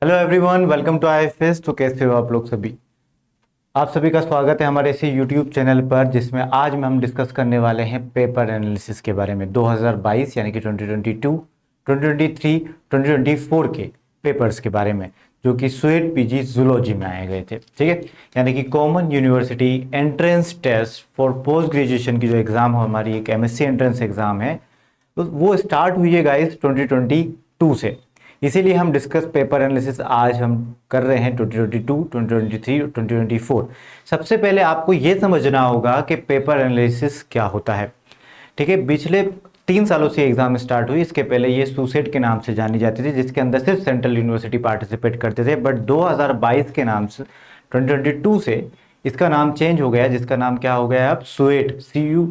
Hello everyone, welcome to IFS. तो कैसे हो आप लोग सभी? आप सभी का स्वागत है हमारे इसी यूट्यूब चैनल पर, जिसमें आज में हम डिस्कस करने वाले हैं पेपर एनालिसिस के बारे में 2022 यानी कि 2022, 2023, 2024 के पेपर्स के बारे में, जो कि स्वेट पीजी जूलॉजी में आए गए थे। ठीक है, यानी कि common university entrance test for post graduation की जो एग्ज़ाम हमारी एक एमएससी एंट्रेंस एग्ज़ाम है, तो वो स्टार्ट हुई है गाइस 2022 से। इसीलिए हम डिस्कस पेपर एनालिसिस आज हम कर रहे हैं 2022, 2023 और 2024। सबसे पहले आपको ये समझना होगा कि पेपर एनालिसिस क्या होता है। ठीक है, पिछले 3 सालों से एग्जाम स्टार्ट हुई। इसके पहले ये सुसेट के नाम से जानी जाती थी, जिसके अंदर सिर्फ सेंट्रल यूनिवर्सिटी पार्टिसिपेट करते थे। बट 2022 के नाम से 2022 से इसका नाम चेंज हो गया, जिसका नाम क्या हो गया अब CUET, CU,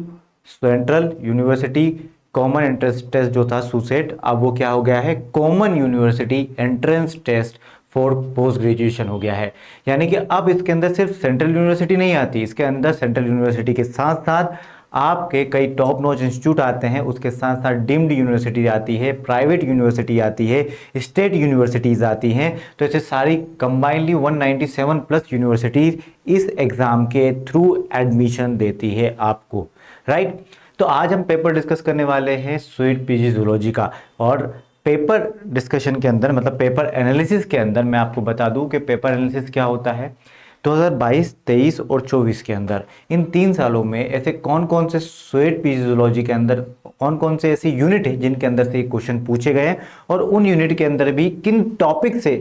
central university common entrance test जो था सुसेट, अब वो क्या हो गया है, common university entrance test for post graduation हो गया है। यानी कि अब इसके अंदर सिर्फ सेंट्रल यूनिवर्सिटी नहीं आती, इसके अंदर सेंट्रल यूनिवर्सिटी के साथ साथ आपके कई टॉप नॉच इंस्टीट्यूट आते हैं, उसके साथ साथ डीम्ड यूनिवर्सिटी आती है, प्राइवेट यूनिवर्सिटी आती है, स्टेट यूनिवर्सिटीज़ आती हैं। तो ऐसे सारी कंबाइनली 197 प्लस यूनिवर्सिटीज़ इस एग्ज़ाम के थ्रू एडमिशन देती है आपको, राइट। तो आज हम पेपर डिस्कस करने वाले हैं स्वेट पीजी जूलॉजी का। और पेपर डिस्कशन के अंदर, मतलब पेपर एनालिसिस के अंदर, मैं आपको बता दूं कि पेपर एनालिसिस क्या होता है। 2022, 23 और 24 के अंदर, इन 3 सालों में ऐसे कौन कौन से स्वेट पीजी जूलॉजी के अंदर कौन कौन से ऐसी यूनिट है जिनके अंदर से क्वेश्चन पूछे गए हैं, और उन यूनिट के अंदर भी किन टॉपिक से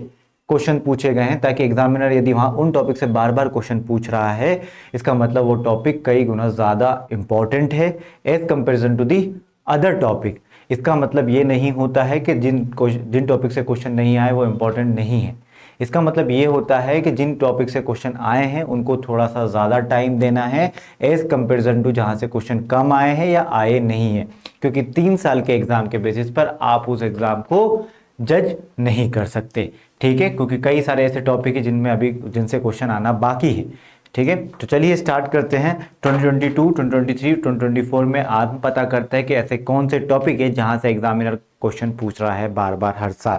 क्वेश्चन पूछे गए हैं, ताकि एग्जामिनर यदि वहां उन टॉपिक से बार बार क्वेश्चन पूछ रहा है, इसका मतलब वो टॉपिक कई गुना ज़्यादा इंपॉर्टेंट है as comparison to the other topic. इसका मतलब ये नहीं होता है कि जिन टॉपिक से क्वेश्चन नहीं आए वो इंपॉर्टेंट नहीं है। इसका मतलब ये होता है कि जिन टॉपिक से क्वेश्चन आए हैं उनको थोड़ा सा ज़्यादा टाइम देना है एज कंपेरिजन टू जहाँ से क्वेश्चन कम आए हैं या आए नहीं है, क्योंकि 3 साल के एग्जाम के बेसिस पर आप उस एग्जाम को जज नहीं कर सकते। ठीक है, क्योंकि कई सारे ऐसे टॉपिक है जिनसे क्वेश्चन आना बाकी है। ठीक है, तो चलिए स्टार्ट करते हैं। 2022, 2023, 2024 में आज हम पता करते हैं कि ऐसे कौन से टॉपिक है जहां से एग्जामिनर क्वेश्चन पूछ रहा है बार बार हर साल।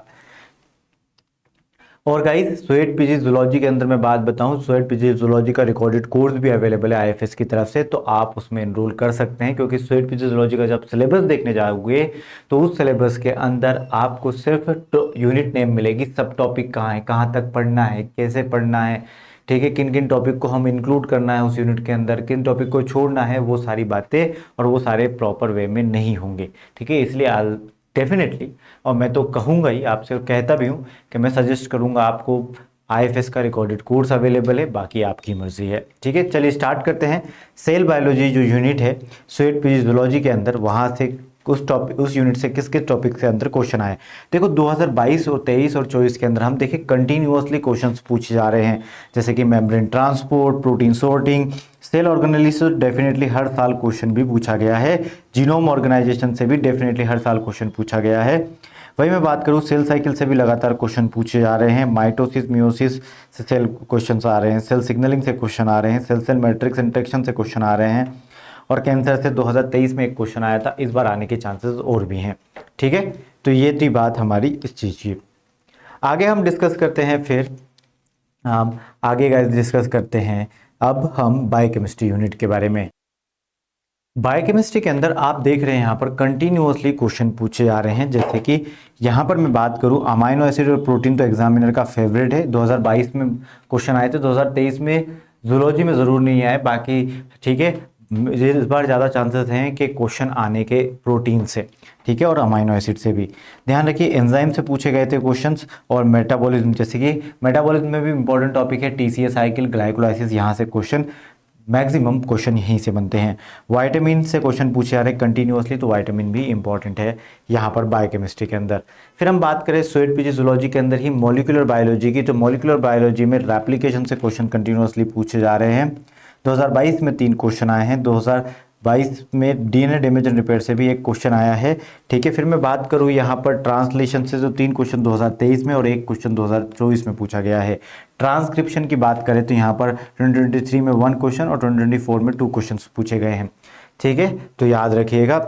और गाइस, स्वेट पीजी जूलॉजी के अंदर मैं बात बताऊं, स्वेट पीजी जूलॉजी का रिकॉर्डेड कोर्स भी अवेलेबल है आईएफएस की तरफ से, तो आप उसमें एनरोल कर सकते हैं। क्योंकि स्वेट पीजी जूलॉजी का जब सिलेबस देखने जाओगे तो उस सिलेबस के अंदर आपको सिर्फ यूनिट नेम मिलेगी, सब टॉपिक कहाँ है, कहाँ तक पढ़ना है, कैसे पढ़ना है, ठीक है, किन किन टॉपिक को हम इंक्लूड करना है उस यूनिट के अंदर, किन टॉपिक को छोड़ना है, वो सारी बातें और वो सारे प्रॉपर वे में नहीं होंगे। ठीक है, इसलिए डेफिनेटली, और मैं तो कहूँगा ही, आपसे कहता भी हूँ कि मैं सजेस्ट करूँगा आपको, आईएफएस का रिकॉर्डेड कोर्स अवेलेबल है, बाकी आपकी मर्जी है। ठीक है, चलिए स्टार्ट करते हैं। सेल बायोलॉजी जो यूनिट है स्वेट पीजी जूलॉजी के अंदर, वहाँ से उस यूनिट से किस किस टॉपिक से अंदर क्वेश्चन आए। देखो 2022 और 23 और 24 के अंदर हम देखें कंटिन्यूअसली क्वेश्चंस पूछे जा रहे हैं, जैसे कि membrane transport, protein sorting, cell organelles, definitely हर साल क्वेश्चन भी पूछा गया है। जीनोम ऑर्गेनाइजेशन से भी डेफिनेटली हर साल क्वेश्चन पूछा गया है। वही मैं बात करूँ, सेल साइकिल से भी लगातार क्वेश्चन पूछे जा रहे हैं। माइटोसिस, मियोसिस से सेल क्वेश्चन आ रहे हैं, सेल सिग्नलिंग से क्वेश्चन आ रहे हैं, सेल सेल मैट्रिक्स इंटरेक्शन से क्वेश्चन आ रहे हैं, और कैंसर से 2023 में एक क्वेश्चन आया था, इस बार आने के चांसेस और भी हैं। ठीक है, तो ये थी बात हमारी इस चीज़ की। आगे हम डिस्कस करते हैं, फिर हम आगे गाइस डिस्कस करते हैं अब हम बायोकेमिस्ट्री यूनिट के बारे में। बायोकेमिस्ट्री के अंदर आप देख रहे हैं यहाँ पर कंटिन्यूअसली क्वेश्चन पूछे जा रहे हैं। जैसे कि यहाँ पर मैं बात करूँ, अमाइनो एसिड और प्रोटीन तो एग्जामिनर का फेवरेट है, 2022 में क्वेश्चन आए थे, 2023 में जूलॉजी में ज़रूर नहीं आए, बाकी ठीक है, इस बार ज़्यादा चांसेस हैं कि क्वेश्चन आने के प्रोटीन से, ठीक है, और अमाइनो एसिड से भी। ध्यान रखिए, एंजाइम से पूछे गए थे क्वेश्चंस, और मेटाबॉलिज्म, जैसे कि मेटाबॉलिज्म में भी इंपॉर्टेंट टॉपिक है TCA साइकिल, ग्लाइकोलाइसिस, यहाँ से क्वेश्चन मैक्सिमम क्वेश्चन यहीं से बनते हैं। वाइटामिन से क्वेश्चन पूछे जा रहे हैं कंटिन्यूअसली, तो वाइटामिन भी इंपॉर्टेंट है यहाँ पर बायोकेमिस्ट्री के अंदर। फिर हम बात करें स्वेट पीजी जूलॉजी के अंदर ही मॉलिक्यूलर बायोलॉजी की, तो मॉलिक्यूलर बायोलॉजी में रेप्लिकेशन से क्वेश्चन कंटिन्यूअसली पूछे जा रहे हैं। 2022 में 3 क्वेश्चन आए हैं, 2022 में डीएनए डैमेज एंड रिपेयर से भी एक क्वेश्चन आया है। ठीक है, फिर मैं बात करूँ यहाँ पर ट्रांसलेशन से, जो 3 क्वेश्चन 2023 में और एक क्वेश्चन 2024 में पूछा गया है। ट्रांसक्रिप्शन की बात करें तो यहाँ पर 2023 में 1 क्वेश्चन और 2024 में 2 क्वेश्चन पूछे गए हैं। ठीक है, तो याद रखिएगा।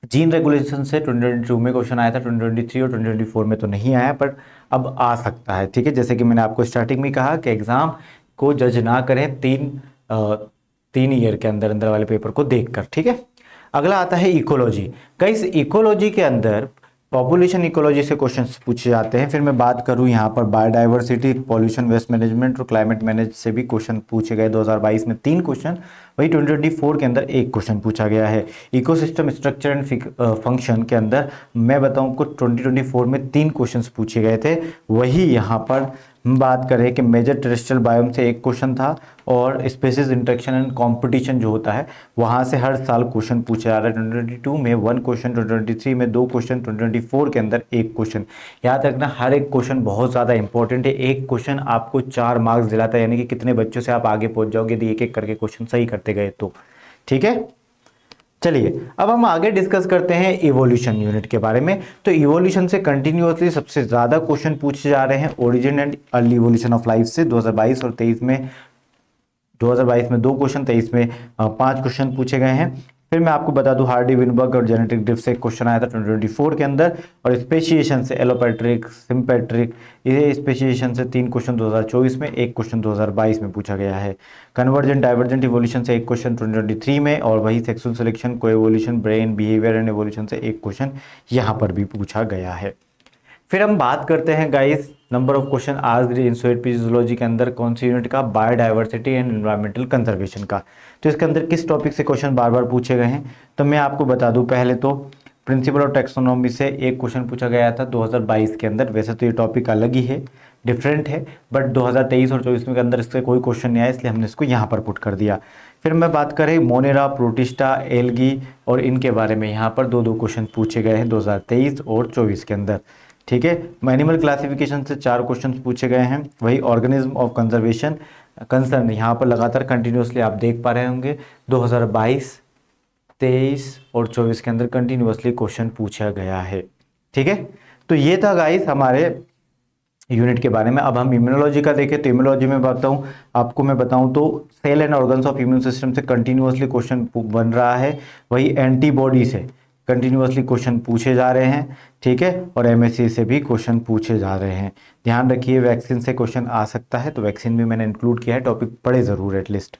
जीन रेगुलेशन से 2022 में क्वेश्चन आया था, 2023 और 2024 में तो नहीं आया, पर अब आ सकता है। ठीक है, जैसे कि मैंने आपको स्टार्टिंग में कहा कि एग्जाम को जज ना करें 3 ईयर के अंदर अंदर वाले पेपर को देखकर। ठीक है, अगला आता है इकोलॉजी। गाइस इकोलॉजी के अंदर पॉपुलेशन इकोलॉजी से क्वेश्चंस पूछे जाते हैं। फिर मैं बात करूं यहाँ पर बायोडाइवर्सिटी, पॉल्यूशन, वेस्ट मैनेजमेंट और क्लाइमेट मैनेज से भी क्वेश्चन पूछे गए। 2022 में 3 क्वेश्चन, वही 2024 के अंदर 1 क्वेश्चन पूछा गया है। इकोसिस्टम स्ट्रक्चर एंड फंक्शन के अंदर मैं बताऊं को 2024 में 3 क्वेश्चन पूछे गए थे। वही यहाँ पर हम बात करें कि मेजर टेरेस्ट्रियल बायोम से 1 क्वेश्चन था और स्पेसीज इंटरेक्शन एंड कंपटीशन जो होता है वहाँ से हर साल क्वेश्चन पूछा जा रहा है। 2022 में 1 क्वेश्चन, 2023 में 2 क्वेश्चन, 2024 के अंदर 1 क्वेश्चन। याद रखना हर एक क्वेश्चन बहुत ज़्यादा इंपॉर्टेंट है। एक क्वेश्चन आपको 4 मार्क्स दिलाता है, यानी कि कितने बच्चों से आप आगे पहुंच जाओगे यदि एक एक करके क्वेश्चन सही करते गए तो। ठीक है, चलिए अब हम आगे डिस्कस करते हैं इवोल्यूशन यूनिट के बारे में। तो इवोल्यूशन से कंटिन्यूअसली सबसे ज्यादा क्वेश्चन पूछे जा रहे हैं origin and early evolution of life से। 2022 और 23 में 2022 में 2 क्वेश्चन, 23 में 5 क्वेश्चन पूछे गए हैं। फिर मैं आपको बता दूं हार्डी विनबर्ग और जेनेटिक ड्रिफ्ट से क्वेश्चन आया था 2024 के अंदर, और स्पेशिएशन से एलोपैट्रिक, सिंपैट्रिक, ये स्पेशिएशन से 3 क्वेश्चन 2024 में, 1 क्वेश्चन 2022 में पूछा गया है। कन्वर्जेंट डाइवर्जेंट इवोल्यूशन से 1 क्वेश्चन 2023 में, और वही sexual selection, coevolution, brain behaviour and evolution से 1 क्वेश्चन यहाँ पर भी पूछा गया है। फिर हम बात करते हैं guys number of question asked in सोएट फिजियोलॉजी के अंदर कौन सी यूनिट का, बायोडाइवर्सिटी एंड एनवायरमेंटल कंजर्वेशन का। तो इसके अंदर किस टॉपिक से क्वेश्चन बार बार पूछे गए हैं, तो मैं आपको बता दूं पहले तो प्रिंसिपल ऑफ टेक्सोनॉमी से 1 क्वेश्चन पूछा गया था 2022 के अंदर। वैसे तो ये टॉपिक अलग ही है, डिफरेंट है, बट 2023 और 24 के अंदर इससे कोई क्वेश्चन नहीं आया, इसलिए हमने इसको यहाँ पर पुट कर दिया। फिर मैं बात करें मोनेरा, प्रोटिस्टा, एल्गी और इनके बारे में, यहाँ पर 2-2 क्वेश्चन पूछे गए हैं 2023 और 24 के अंदर। ठीक है, एनिमल क्लासिफिकेशन से 4 क्वेश्चन पूछे गए हैं। वही ऑर्गेनिज्म ऑफ कंजर्वेशन कंसर्न, यहाँ पर लगातार कंटिन्यूसली आप देख पा रहे होंगे 2022, 23 और 24 के अंदर कंटिन्यूसली क्वेश्चन पूछा गया है। ठीक है, तो ये था गाइस हमारे यूनिट के बारे में। अब हम इम्यूनोलॉजी का देखें तो इम्यूनोलॉजी में मैं बताऊं तो cell and organs of immune system से कंटिन्यूसली क्वेश्चन बन रहा है। वही एंटीबॉडी से कंटिन्यूसली क्वेश्चन पूछे जा रहे हैं। ठीक है, और एमएससी से भी क्वेश्चन पूछे जा रहे हैं। ध्यान रखिए वैक्सीन से क्वेश्चन आ सकता है, तो वैक्सीन भी मैंने इंक्लूड किया है, टॉपिक पढ़े जरूर एटलीस्ट।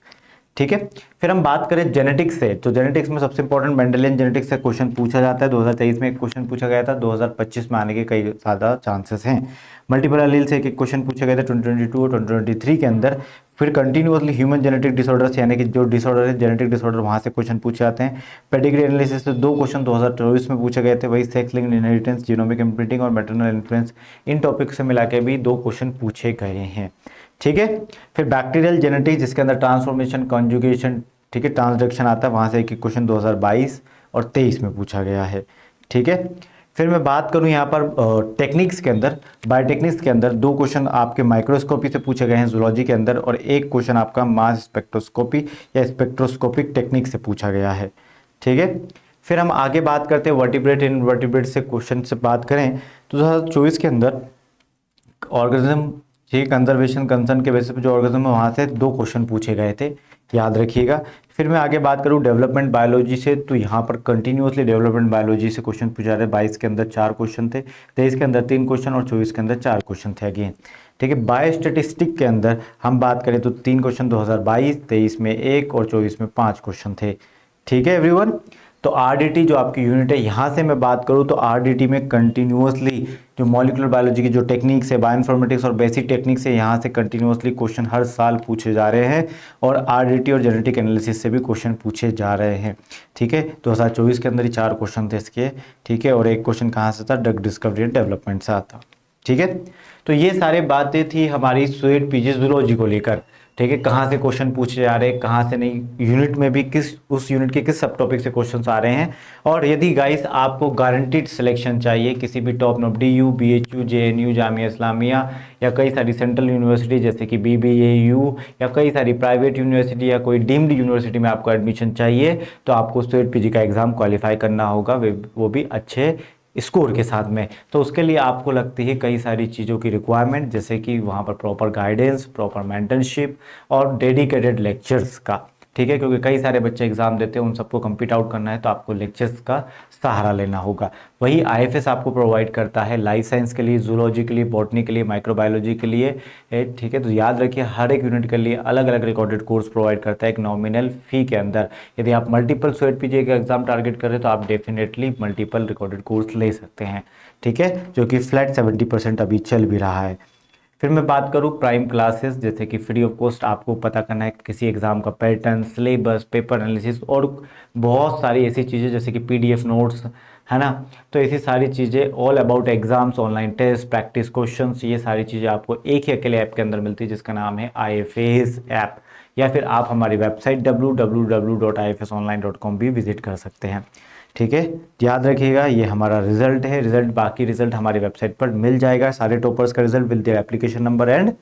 ठीक है, फिर हम बात करें जेनेटिक्स से, तो जेनेटिक्स में सबसे इंपॉर्टेंट मेंडेलियन जेनेटिक्स से क्वेश्चन पूछा जाता है। 2023 में 1 क्वेश्चन पूछा गया था, 2025 में आने के कई ज़्यादा चांसेस हैं। मल्टीपल एलील से 1 क्वेश्चन पूछे गए थे 2022 और 2023 के अंदर। फिर कंटिन्यूअसली ह्यूमन जेनेटिक डिसऑर्डर्स, यानी कि जो डिसऑर्डर है जेनेटिक डिसऑर्डर, वहाँ से क्वेश्चन पूछे जाते हैं। पेडिग्री एनालिसिस से 2 क्वेश्चन 2024 में पूछे गए थे। वही sex linked inheritance, genomic imprinting और मैटरनल इन्फ्लुएंस, इन टॉपिक से मिला के भी 2 क्वेश्चन पूछे गए हैं। ठीक है, फिर बैक्टीरियल जेनेटिक्स जिसके अंदर ट्रांसफॉर्मेशन, कॉन्जुगेशन, ठीक है, ट्रांसडक्शन आता है, वहाँ से 1 क्वेश्चन 2022 और 23 में पूछा गया है। ठीक है, फिर मैं बात करूं यहाँ पर टेक्निक्स के अंदर, बायोटेक्निक्स के अंदर 2 क्वेश्चन आपके माइक्रोस्कोपी से पूछे गए हैं जूलॉजी के अंदर, और 1 क्वेश्चन आपका मास स्पेक्ट्रोस्कोपी या स्पेक्ट्रोस्कोपिक टेक्निक से पूछा गया है। ठीक है, फिर हम आगे बात करते हैं वर्टिब्रेट इन वर्टिब्रेट से क्वेश्चन से बात करें तो 2024 के अंदर ऑर्गेनिज्म, ठीक, कंजर्वेशन कंसर्न के बेसिस पे जो ऑर्गेनिज्म है वहाँ से 2 क्वेश्चन पूछे गए थे, याद रखिएगा। फिर मैं आगे बात करूँ डेवलपमेंट बायोलॉजी से, तो यहाँ पर कंटिन्यूअसली डेवलपमेंट बायोलॉजी से क्वेश्चन पूछा रहे। 22 के अंदर 4 क्वेश्चन थे, 23 के अंदर 3 क्वेश्चन और 24 के अंदर 4 क्वेश्चन थे अगेन। ठीक है, बायोस्टेटिस्टिक के अंदर हम बात करें तो 3 क्वेश्चन 2022, 23 में 1 और 24 में 5 क्वेश्चन थे। ठीक है एवरीवन, तो आरडीटी जो आपकी यूनिट है, यहाँ से मैं बात करूँ तो आरडीटी में कंटिन्यूअसली जो मॉलिक्यूलर बायोलॉजी की जो टेक्निक्स है, बायोइन्फॉर्मेटिक्स और बेसिक टेक्निक्स है, यहाँ से कंटिन्यूअसली क्वेश्चन हर साल पूछे जा रहे हैं, और आरडीटी और जेनेटिक एनालिसिस से भी क्वेश्चन पूछे जा रहे हैं। ठीक है, 2024 के अंदर ही 4 क्वेश्चन थे इसके। ठीक है, और 1 क्वेश्चन कहाँ से था, ड्रग डिस्कवरी एंड डेवलपमेंट से आता। ठीक है, तो ये सारे बातें थी हमारी स्वेट पीजी जूलॉजी को लेकर। ठीक है, कहाँ से क्वेश्चन पूछे जा रहे हैं, कहाँ से नहीं, यूनिट में भी किस, उस यूनिट के किस सब टॉपिक से क्वेश्चंस आ रहे हैं। और यदि गाइस आपको गारंटीड सिलेक्शन चाहिए किसी भी top knob DU, BHU, JNU, Jamia Islamia या कई सारी सेंट्रल यूनिवर्सिटी जैसे कि BBAU या कई सारी प्राइवेट यूनिवर्सिटी या कोई डीम्ड यूनिवर्सिटी में आपको एडमिशन चाहिए, तो आपको स्वेट पीजी का एग्जाम क्वालिफाई करना होगा, वो भी अच्छे स्कोर के साथ में। तो उसके लिए आपको लगती है कई सारी चीज़ों की रिक्वायरमेंट, जैसे कि वहाँ पर प्रॉपर गाइडेंस, प्रॉपर मेंटरशिप और डेडिकेटेड लेक्चर्स का। ठीक है, क्योंकि कई सारे बच्चे एग्जाम देते हैं, उन सबको कम्पीट आउट करना है तो आपको लेक्चर्स का सहारा लेना होगा। वही आईएफएस आपको प्रोवाइड करता है लाइफ साइंस के लिए, जूलॉजी के लिए, बॉटनी के लिए, माइक्रोबायोलॉजी के लिए, ठीक है। तो याद रखिए हर एक यूनिट के लिए अलग अलग रिकॉर्डेड कोर्स प्रोवाइड करता है एक नॉमिनल फी के अंदर। यदि आप मल्टीपल स्वेट पीजी का एग्जाम टारगेट कर रहे हैं तो आप डेफिनेटली मल्टीपल रिकॉर्डेड कोर्स ले सकते हैं, ठीक है, जो कि फ्लैट 70% अभी चल भी रहा है। फिर मैं बात करूँ प्राइम क्लासेस, जैसे कि फ्री ऑफ कॉस्ट आपको पता करना है किसी एग्जाम का पैटर्न, सिलेबस, पेपर एनालिसिस और बहुत सारी ऐसी चीज़ें जैसे कि पीडीएफ नोट्स, है ना। तो ऐसी सारी चीज़ें all about exams, online test, practice questions, ये सारी चीज़ें आपको एक ही अकेले ऐप के अंदर मिलती है जिसका नाम है आईएफएस ऐप। या फिर आप हमारी वेबसाइट www.ifsonline.com भी विजिट कर सकते हैं, ठीक है। याद रखिएगा ये हमारा रिजल्ट है, रिजल्ट बाकी रिजल्ट हमारी वेबसाइट पर मिल जाएगा, सारे टॉपर्स का result with their application number and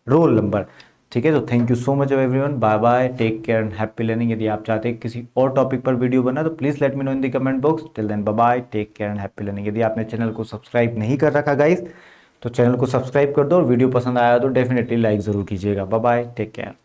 roll number, ठीक है। तो thank you so much everyone, bye bye, take care and happy learning. यदि आप चाहते हैं किसी और टॉपिक पर वीडियो बना तो please let me know in the comment box. Till then bye bye, take care and happy learning. यदि आपने चैनल को सब्सक्राइब नहीं कर रखा गाइस तो चैनल को सब्सक्राइब कर दो, और वीडियो पसंद आया तो डेफिनेटली लाइक जरूर कीजिएगा। Bye bye, take care.